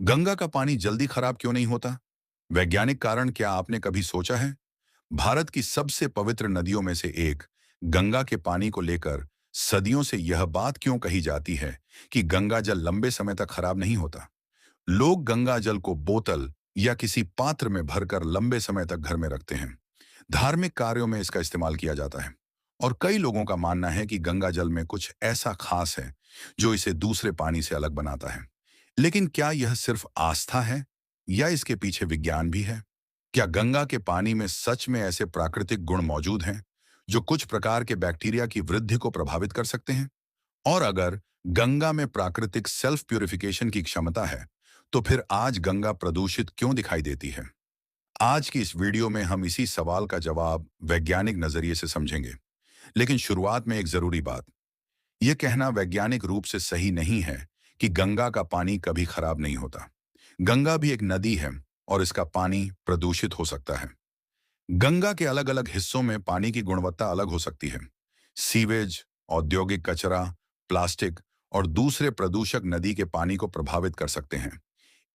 गंगा का पानी जल्दी खराब क्यों नहीं होता? वैज्ञानिक कारण क्या आपने कभी सोचा है? भारत की सबसे पवित्र नदियों में से एक गंगा के पानी को लेकर सदियों से यह बात क्यों कही जाती है कि गंगा जल लंबे समय तक खराब नहीं होता? लोग गंगा जल को बोतल या किसी पात्र में भरकर लंबे समय तक घर में रखते हैं। धार्मिक कार्यों में इसका इस्तेमाल किया जाता है। और कई लोगों का मानना है कि गंगा जल में कुछ ऐसा खास है जो इसे दूसरे पानी से अलग बनाता है। लेकिन क्या यह सिर्फ आस्था है या इसके पीछे विज्ञान भी है? क्या गंगा के पानी में सच में ऐसे प्राकृतिक गुण मौजूद हैं जो कुछ प्रकार के बैक्टीरिया की वृद्धि को प्रभावित कर सकते हैं? और अगर गंगा में प्राकृतिक सेल्फ प्यूरिफिकेशन की क्षमता है, तो फिर आज गंगा प्रदूषित क्यों दिखाई देती है? आज की इस वीडियो में हम इसी सवाल का जवाब वैज्ञानिक नजरिए से समझेंगे। लेकिन शुरुआत में एक जरूरी बात, यह कहना वैज्ञानिक रूप से सही नहीं है कि गंगा का पानी कभी खराब नहीं होता। गंगा भी एक नदी है और इसका पानी प्रदूषित हो सकता है। गंगा के अलग अलग हिस्सों में पानी की गुणवत्ता अलग हो सकती है। सीवेज, औद्योगिक कचरा, प्लास्टिक और दूसरे प्रदूषक नदी के पानी को प्रभावित कर सकते हैं।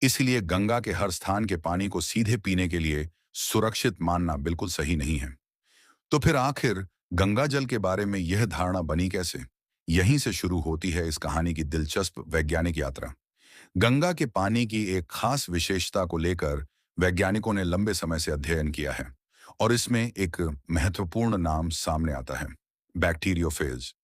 इसलिए गंगा के हर स्थान के पानी को सीधे पीने के लिए सुरक्षित मानना बिल्कुल सही नहीं है। तो फिर आखिर गंगा जल के बारे में यह धारणा बनी कैसे? यहीं से शुरू होती है इस कहानी की दिलचस्प वैज्ञानिक यात्रा। गंगा के पानी की एक खास विशेषता को लेकर वैज्ञानिकों ने लंबे समय से अध्ययन किया है और इसमें एक महत्वपूर्ण नाम सामने आता है, बैक्टीरियोफेज।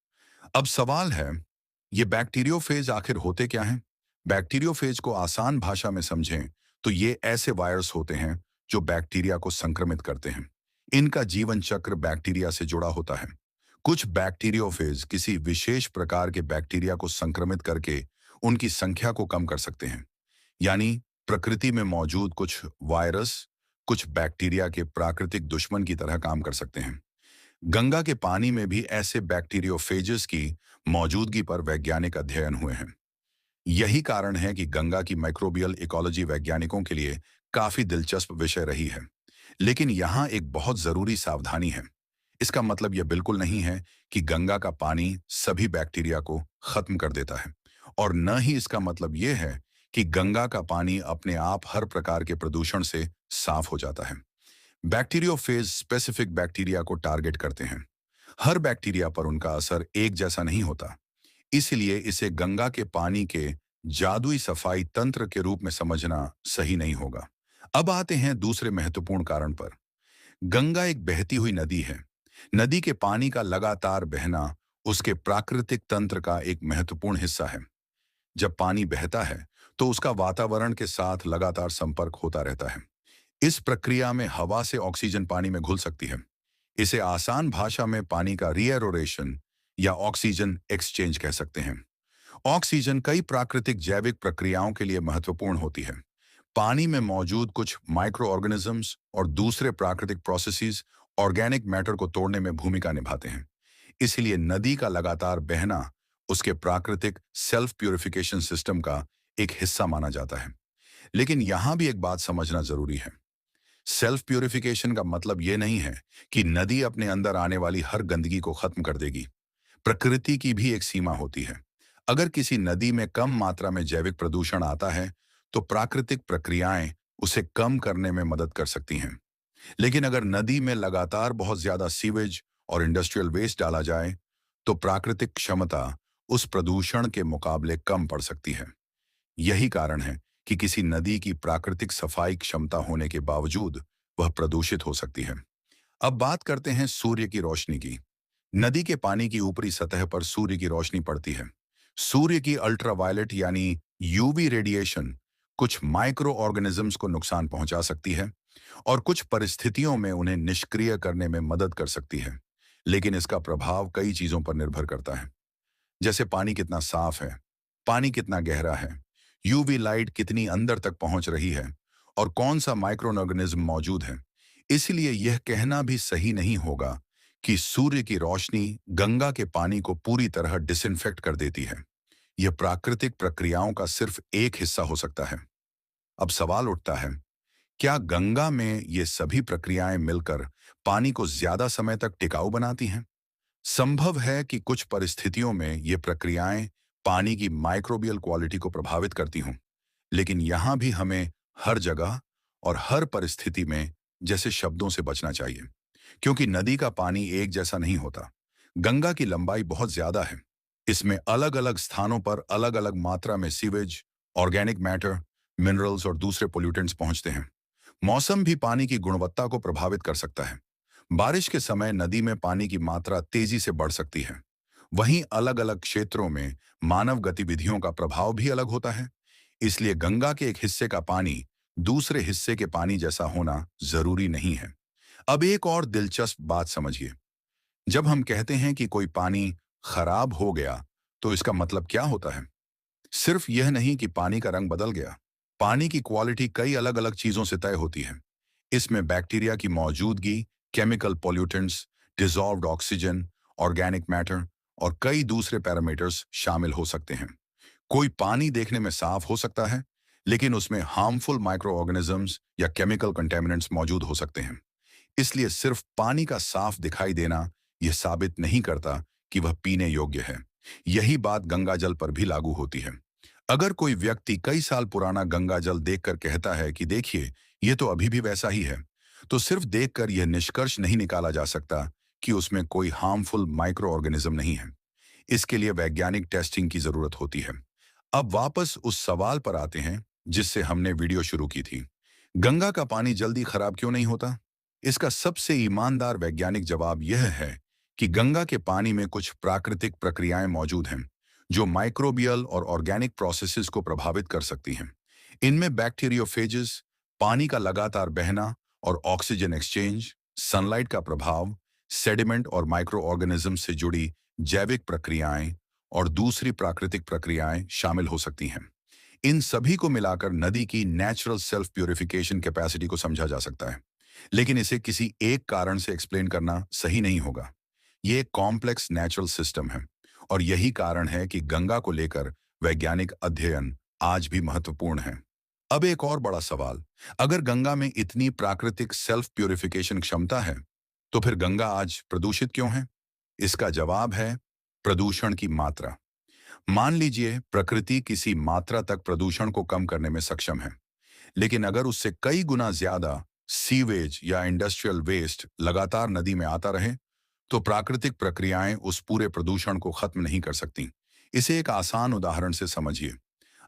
अब सवाल है, ये बैक्टीरियोफेज आखिर होते क्या हैं? बैक्टीरियोफेज को आसान भाषा में समझें तो ये ऐसे वायरस होते हैं जो बैक्टीरिया को संक्रमित करते हैं। इनका जीवन चक्र बैक्टीरिया से जुड़ा होता है। कुछ बैक्टीरियोफेज किसी विशेष प्रकार के बैक्टीरिया को संक्रमित करके उनकी संख्या को कम कर सकते हैं। यानी प्रकृति में मौजूद कुछ वायरस कुछ बैक्टीरिया के प्राकृतिक दुश्मन की तरह काम कर सकते हैं। गंगा के पानी में भी ऐसे बैक्टीरियोफेजेस की मौजूदगी पर वैज्ञानिक अध्ययन हुए हैं। यही कारण है कि गंगा की माइक्रोबियल इकोलॉजी वैज्ञानिकों के लिए काफी दिलचस्प विषय रही है। लेकिन यहाँ एक बहुत जरूरी सावधानी है। इसका मतलब यह बिल्कुल नहीं है कि गंगा का पानी सभी बैक्टीरिया को खत्म कर देता है, और न ही इसका मतलब यह है कि गंगा का पानी अपने आप हर प्रकार के प्रदूषण से साफ हो जाता है। बैक्टीरियोफेज स्पेसिफिक बैक्टीरिया को टारगेट करते हैं। हर बैक्टीरिया पर उनका असर एक जैसा नहीं होता। इसलिए इसे गंगा के पानी के जादुई सफाई तंत्र के रूप में समझना सही नहीं होगा। अब आते हैं दूसरे महत्वपूर्ण कारण पर। गंगा एक बहती हुई नदी है। नदी के पानी का लगातार बहना उसके प्राकृतिक तंत्र का एक महत्वपूर्ण हिस्सा है। जब पानी बहता है तो उसका वातावरण के साथ लगातार संपर्क होता रहता है। इस प्रक्रिया में हवा से ऑक्सीजन पानी में घुल सकती है। इसे आसान भाषा में पानी का रीएरोरेशन या ऑक्सीजन एक्सचेंज कह सकते हैं। ऑक्सीजन कई प्राकृतिक जैविक प्रक्रियाओं के लिए महत्वपूर्ण होती है। पानी में मौजूद कुछ माइक्रो ऑर्गेनिजम्स और दूसरे प्राकृतिक प्रोसेसेस ऑर्गेनिक मैटर को तोड़ने में भूमिका निभाते हैं। इसलिए नदी का लगातार बहना उसके प्राकृतिक सेल्फ प्यूरिफिकेशन सिस्टम का एक हिस्सा माना जाता है। लेकिन यहां भी एक बात समझना जरूरी है। सेल्फ प्यूरिफिकेशन का मतलब यह नहीं है कि नदी अपने अंदर आने वाली हर गंदगी को खत्म कर देगी। प्रकृति की भी एक सीमा होती है। अगर किसी नदी में कम मात्रा में जैविक प्रदूषण आता है, तो प्राकृतिक प्रक्रियाएं उसे कम करने में मदद कर सकती हैं। लेकिन अगर नदी में लगातार बहुत ज्यादा सीवेज और इंडस्ट्रियल वेस्ट डाला जाए, तो प्राकृतिक क्षमता उस प्रदूषण के मुकाबले कम पड़ सकती है। यही कारण है कि किसी नदी की प्राकृतिक सफाई क्षमता होने के बावजूद वह प्रदूषित हो सकती है। अब बात करते हैं सूर्य की रोशनी की। नदी के पानी की ऊपरी सतह पर सूर्य की रोशनी पड़ती है। सूर्य की अल्ट्रावायलेट यानी यूवी रेडिएशन कुछ माइक्रो ऑर्गेनिजम्स को नुकसान पहुंचा सकती है और कुछ परिस्थितियों में उन्हें निष्क्रिय करने में मदद कर सकती है। लेकिन इसका प्रभाव कई चीजों पर निर्भर करता है, जैसे पानी कितना साफ है, पानी कितना गहरा है, यूवी लाइट कितनी अंदर तक पहुंच रही है और कौन सा माइक्रो ऑर्गेनिज्म मौजूद है। इसलिए यह कहना भी सही नहीं होगा कि सूर्य की रोशनी गंगा के पानी को पूरी तरह डिसइंफेक्ट कर देती है। यह प्राकृतिक प्रक्रियाओं का सिर्फ एक हिस्सा हो सकता है। अब सवाल उठता है, क्या गंगा में ये सभी प्रक्रियाएं मिलकर पानी को ज्यादा समय तक टिकाऊ बनाती हैं? संभव है कि कुछ परिस्थितियों में ये प्रक्रियाएं पानी की माइक्रोबियल क्वालिटी को प्रभावित करती हों, लेकिन यहां भी हमें हर जगह और हर परिस्थिति में जैसे शब्दों से बचना चाहिए, क्योंकि नदी का पानी एक जैसा नहीं होता। गंगा की लंबाई बहुत ज्यादा है। इसमें अलग अलग स्थानों पर अलग अलग मात्रा में सीवेज, ऑर्गेनिक मैटर, मिनरल्स और दूसरे पोल्यूटेंट्स पहुंचते हैं। मौसम भी पानी की गुणवत्ता को प्रभावित कर सकता है। बारिश के समय नदी में पानी की मात्रा तेजी से बढ़ सकती है। वहीं अलग अलग क्षेत्रों में मानव गतिविधियों का प्रभाव भी अलग होता है। इसलिए गंगा के एक हिस्से का पानी दूसरे हिस्से के पानी जैसा होना जरूरी नहीं है। अब एक और दिलचस्प बात समझिए। जब हम कहते हैं कि कोई पानी खराब हो गया, तो इसका मतलब क्या होता है? सिर्फ यह नहीं कि पानी का रंग बदल गया। पानी की क्वालिटी कई अलग अलग चीजों से तय होती है। इसमें बैक्टीरिया की मौजूदगी, chemical pollutants, dissolved oxygen, organic matter और कई दूसरे पैरामीटर्स शामिल हो सकते हैं। कोई पानी देखने में साफ हो सकता है, लेकिन उसमें हार्मफुल माइक्रो ऑर्गेनिजम्स या केमिकल कंटेमिनेंट्स मौजूद हो सकते हैं। इसलिए सिर्फ पानी का साफ दिखाई देना यह साबित नहीं करता कि वह पीने योग्य है। यही बात गंगा जल पर भी लागू होती है। अगर कोई व्यक्ति कई साल पुराना गंगा जल देखकर कहता है कि देखिए, यह तो अभी भी वैसा ही है, तो सिर्फ देखकर यह निष्कर्ष नहीं निकाला जा सकता कि उसमें कोई हार्मफुल माइक्रो ऑर्गेनिज्म नहीं है। इसके लिए वैज्ञानिक टेस्टिंग की जरूरत होती है। अब वापस उस सवाल पर आते हैं जिससे हमने वीडियो शुरू की थी। गंगा का पानी जल्दी खराब क्यों नहीं होता? इसका सबसे ईमानदार वैज्ञानिक जवाब यह है कि गंगा के पानी में कुछ प्राकृतिक प्रक्रियाएं मौजूद हैं जो माइक्रोबियल और ऑर्गेनिक प्रोसेसेस को प्रभावित कर सकती हैं। इनमें बैक्टीरियोफेजेस, पानी का लगातार बहना और ऑक्सीजन एक्सचेंज, सनलाइट का प्रभाव, सेडिमेंट और माइक्रो ऑर्गेनिज्म से जुड़ी जैविक प्रक्रियाएं और दूसरी प्राकृतिक प्रक्रियाएं शामिल हो सकती हैं। इन सभी को मिलाकर नदी की नेचुरल सेल्फ प्यूरिफिकेशन कैपेसिटी को समझा जा सकता है। लेकिन इसे किसी एक कारण से एक्सप्लेन करना सही नहीं होगा। ये एक कॉम्प्लेक्स नेचुरल सिस्टम है और यही कारण है कि गंगा को लेकर वैज्ञानिक अध्ययन आज भी महत्वपूर्ण है। अब एक और बड़ा सवाल, अगर गंगा में इतनी प्राकृतिक सेल्फ प्यूरिफिकेशन क्षमता है, तो फिर गंगा आज प्रदूषित क्यों है? इसका जवाब है प्रदूषण की मात्रा। मान लीजिए प्रकृति किसी मात्रा तक प्रदूषण को कम करने में सक्षम है, लेकिन अगर उससे कई गुना ज्यादा सीवेज या इंडस्ट्रियल वेस्ट लगातार नदी में आता रहे, तो प्राकृतिक प्रक्रियाएं उस पूरे प्रदूषण को खत्म नहीं कर सकती। इसे एक आसान उदाहरण से समझिए।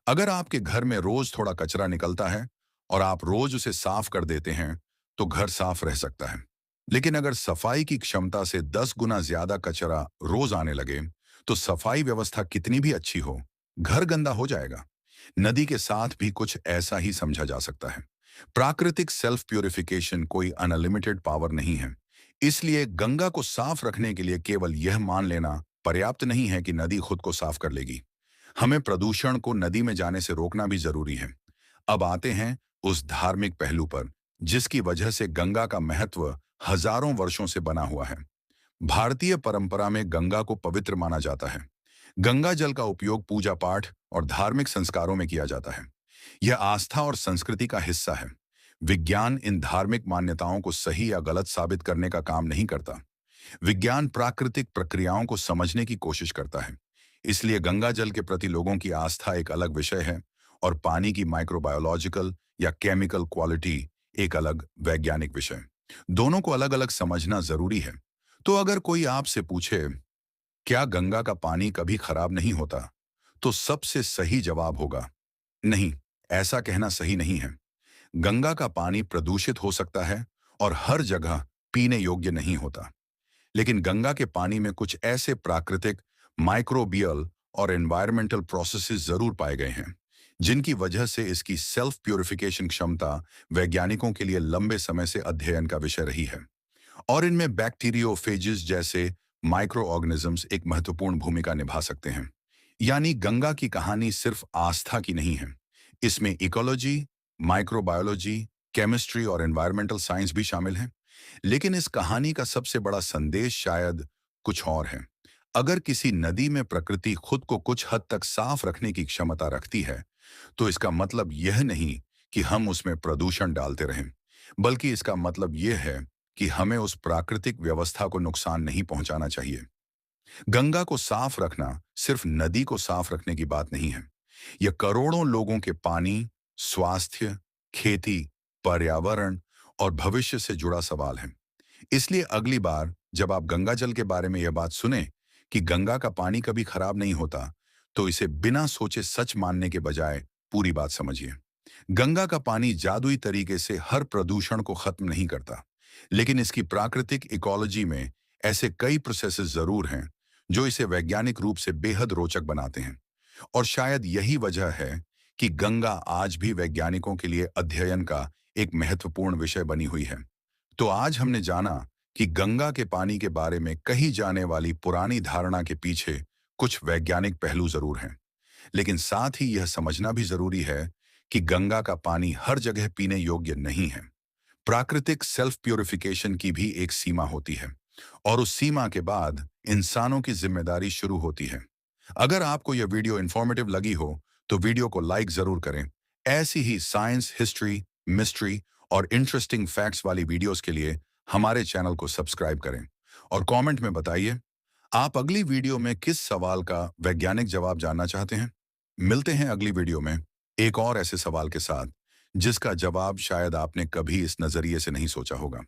अगर आपके घर में रोज थोड़ा कचरा निकलता है और आप रोज उसे साफ कर देते हैं, तो घर साफ रह सकता है। लेकिन अगर सफाई की क्षमता से 10 गुना ज्यादा कचरा रोज आने लगे, तो सफाई व्यवस्था कितनी भी अच्छी हो, घर गंदा हो जाएगा। नदी के साथ भी कुछ ऐसा ही समझा जा सकता है। प्राकृतिक सेल्फ प्यूरिफिकेशन कोई अनलिमिटेड पावर नहीं है। इसलिए गंगा को साफ रखने के लिए केवल यह मान लेना पर्याप्त नहीं है कि नदी खुद को साफ कर लेगी। हमें प्रदूषण को नदी में जाने से रोकना भी जरूरी है। अब आते हैं उस धार्मिक पहलू पर जिसकी वजह से गंगा का महत्व हजारों वर्षों से बना हुआ है। भारतीय परंपरा में गंगा को पवित्र माना जाता है। गंगा जल का उपयोग पूजा पाठ और धार्मिक संस्कारों में किया जाता है। यह आस्था और संस्कृति का हिस्सा है। विज्ञान इन धार्मिक मान्यताओं को सही या गलत साबित करने का काम नहीं करता। विज्ञान प्राकृतिक प्रक्रियाओं को समझने की कोशिश करता है। इसलिए गंगा जल के प्रति लोगों की आस्था एक अलग विषय है और पानी की माइक्रोबायोलॉजिकल या केमिकल क्वालिटी एक अलग वैज्ञानिक विषय। दोनों को अलग अलग समझना जरूरी है। तो अगर कोई आपसे पूछे, क्या गंगा का पानी कभी खराब नहीं होता? तो सबसे सही जवाब होगा, नहीं, ऐसा कहना सही नहीं है। गंगा का पानी प्रदूषित हो सकता है और हर जगह पीने योग्य नहीं होता। लेकिन गंगा के पानी में कुछ ऐसे प्राकृतिक, माइक्रोबियल और एनवायरमेंटल प्रोसेसेस जरूर पाए गए हैं, जिनकी वजह से इसकी सेल्फ प्यूरिफिकेशन क्षमता वैज्ञानिकों के लिए लंबे समय से अध्ययन का विषय रही है। और इनमें बैक्टीरियोफेजेस जैसे माइक्रो ऑर्गेनिजम्स एक महत्वपूर्ण भूमिका निभा सकते हैं। यानी गंगा की कहानी सिर्फ आस्था की नहीं है। इसमें इकोलॉजी, माइक्रोबायोलॉजी, केमिस्ट्री और एनवायरमेंटल साइंस भी शामिल हैं। लेकिन इस कहानी का सबसे बड़ा संदेश शायद कुछ और है। अगर किसी नदी में प्रकृति खुद को कुछ हद तक साफ रखने की क्षमता रखती है, तो इसका मतलब यह नहीं कि हम उसमें प्रदूषण डालते रहें, बल्कि इसका मतलब यह है कि हमें उस प्राकृतिक व्यवस्था को नुकसान नहीं पहुंचाना चाहिए। गंगा को साफ रखना सिर्फ नदी को साफ रखने की बात नहीं है। यह करोड़ों लोगों के पानी, स्वास्थ्य, खेती, पर्यावरण और भविष्य से जुड़ा सवाल है। इसलिए अगली बार जब आप गंगा जल के बारे में यह बात सुने कि गंगा का पानी कभी खराब नहीं होता, तो इसे बिना सोचे सच मानने के बजाय पूरी बात समझिए। गंगा का पानी जादुई तरीके से हर प्रदूषण को खत्म नहीं करता, लेकिन इसकी प्राकृतिक इकोलॉजी में ऐसे कई प्रोसेसेस जरूर हैं जो इसे वैज्ञानिक रूप से बेहद रोचक बनाते हैं। और शायद यही वजह है कि गंगा आज भी वैज्ञानिकों के लिए अध्ययन का एक महत्वपूर्ण विषय बनी हुई है। तो आज हमने जाना कि गंगा के पानी के बारे में कही जाने वाली पुरानी धारणा के पीछे कुछ वैज्ञानिक पहलू जरूर हैं, लेकिन साथ ही यह समझना भी जरूरी है कि गंगा का पानी हर जगह पीने योग्य नहीं है। प्राकृतिक सेल्फ प्यूरिफिकेशन की भी एक सीमा होती है, और उस सीमा के बाद इंसानों की जिम्मेदारी शुरू होती है। अगर आपको यह वीडियो इंफॉर्मेटिव लगी हो, तो वीडियो को लाइक जरूर करें। ऐसी ही साइंस, हिस्ट्री, मिस्ट्री और इंटरेस्टिंग फैक्ट्स वाली वीडियोस के लिए हमारे चैनल को सब्सक्राइब करें। और कमेंट में बताइए, आप अगली वीडियो में किस सवाल का वैज्ञानिक जवाब जानना चाहते हैं। मिलते हैं अगली वीडियो में एक और ऐसे सवाल के साथ जिसका जवाब शायद आपने कभी इस नजरिए से नहीं सोचा होगा।